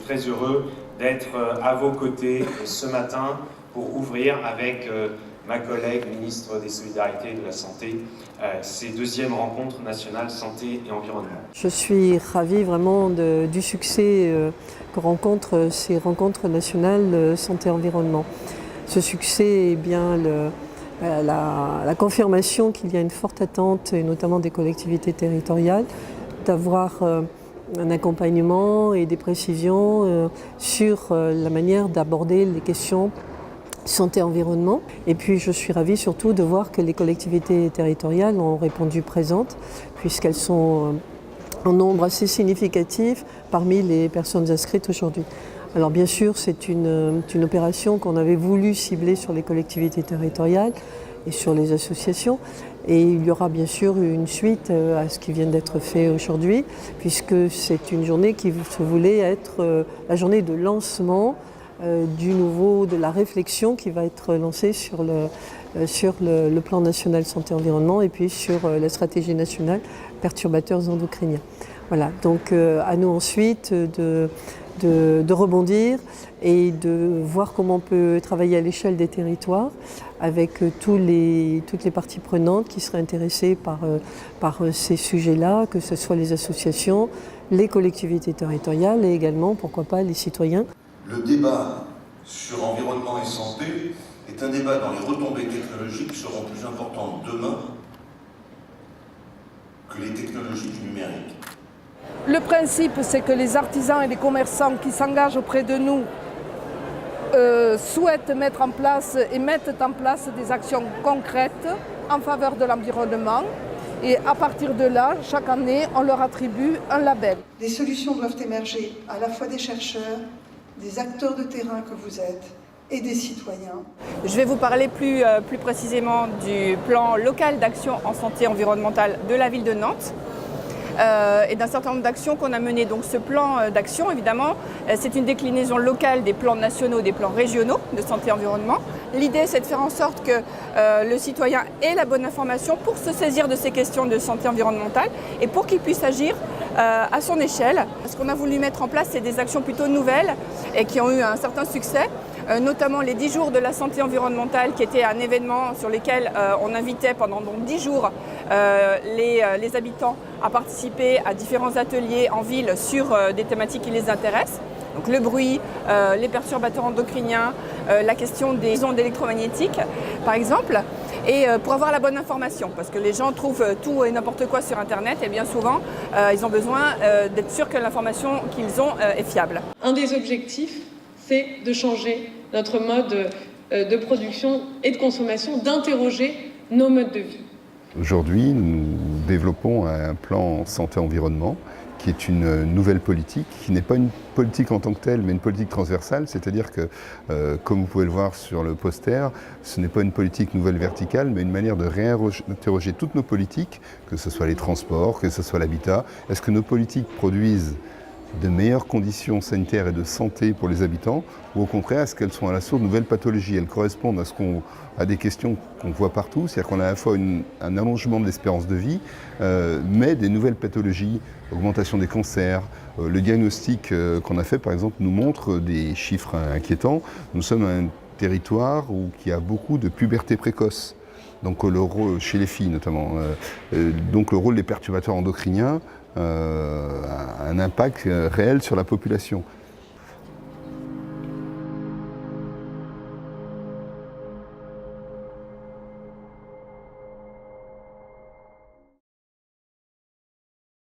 très heureux d'être à vos côtés ce matin pour ouvrir avec ma collègue ministre des Solidarités et de la Santé ces deuxièmes rencontres nationales santé et environnement. Je suis ravie vraiment du succès que rencontrent ces rencontres nationales santé et environnement. Ce succès est bien la confirmation qu'il y a une forte attente, et notamment des collectivités territoriales, d'avoir un accompagnement et des précisions sur la manière d'aborder les questions santé-environnement. Et puis je suis ravie surtout de voir que les collectivités territoriales ont répondu présentes, puisqu'elles sont en nombre assez significatif parmi les personnes inscrites aujourd'hui. Alors bien sûr, c'est une opération qu'on avait voulu cibler sur les collectivités territoriales et sur les associations. Et il y aura bien sûr une suite à ce qui vient d'être fait aujourd'hui, puisque c'est une journée qui se voulait être la journée de lancement de la réflexion qui va être lancée sur le plan national santé-environnement et puis sur la stratégie nationale perturbateurs endocriniens. Voilà, donc à nous ensuite de rebondir et de voir comment on peut travailler à l'échelle des territoires avec toutes les parties prenantes qui seraient intéressées par ces sujets-là, que ce soit les associations, les collectivités territoriales et également, pourquoi pas, les citoyens. Le débat sur environnement et santé est un débat dont les retombées technologiques seront plus importantes demain que les technologies du numérique. Le principe, c'est que les artisans et les commerçants qui s'engagent auprès de nous souhaitent mettre en place et mettent en place des actions concrètes en faveur de l'environnement. Et à partir de là, chaque année, on leur attribue un label. Des solutions doivent émerger à la fois des chercheurs, des acteurs de terrain que vous êtes et des citoyens. Je vais vous parler plus précisément du plan local d'action en santé environnementale de la ville de Nantes et d'un certain nombre d'actions qu'on a menées. Donc ce plan d'action, évidemment, c'est une déclinaison locale des plans nationaux, des plans régionaux de santé et environnement. L'idée, c'est de faire en sorte que le citoyen ait la bonne information pour se saisir de ces questions de santé environnementale et pour qu'il puisse agir à son échelle. Ce qu'on a voulu mettre en place, c'est des actions plutôt nouvelles et qui ont eu un certain succès, notamment les 10 jours de la santé environnementale qui était un événement sur lequel on invitait pendant donc 10 jours les habitants à participer à différents ateliers en ville sur des thématiques qui les intéressent. Donc le bruit, les perturbateurs endocriniens, la question des ondes électromagnétiques par exemple, et pour avoir la bonne information, parce que les gens trouvent tout et n'importe quoi sur Internet et bien souvent ils ont besoin d'être sûrs que l'information qu'ils ont est fiable. Un des objectifs, c'est de changer notre mode de production et de consommation, d'interroger nos modes de vie. Aujourd'hui, nous développons un plan santé-environnement qui est une nouvelle politique, qui n'est pas une politique en tant que telle, mais une politique transversale, c'est-à-dire que, comme vous pouvez le voir sur le poster, ce n'est pas une politique nouvelle verticale, mais une manière de réinterroger toutes nos politiques, que ce soit les transports, que ce soit l'habitat. Est-ce que nos politiques produisent de meilleures conditions sanitaires et de santé pour les habitants, ou au contraire, est-ce qu'elles sont à la source de nouvelles pathologies? Elles correspondent à des questions qu'on voit partout, c'est-à-dire qu'on a à la fois un allongement de l'espérance de vie, mais des nouvelles pathologies, augmentation des cancers. Le diagnostic qu'on a fait, par exemple, nous montre des chiffres inquiétants. Nous sommes un territoire qui a beaucoup de puberté précoce. Donc le rôle, chez les filles notamment. Donc le rôle des perturbateurs endocriniens a un impact réel sur la population.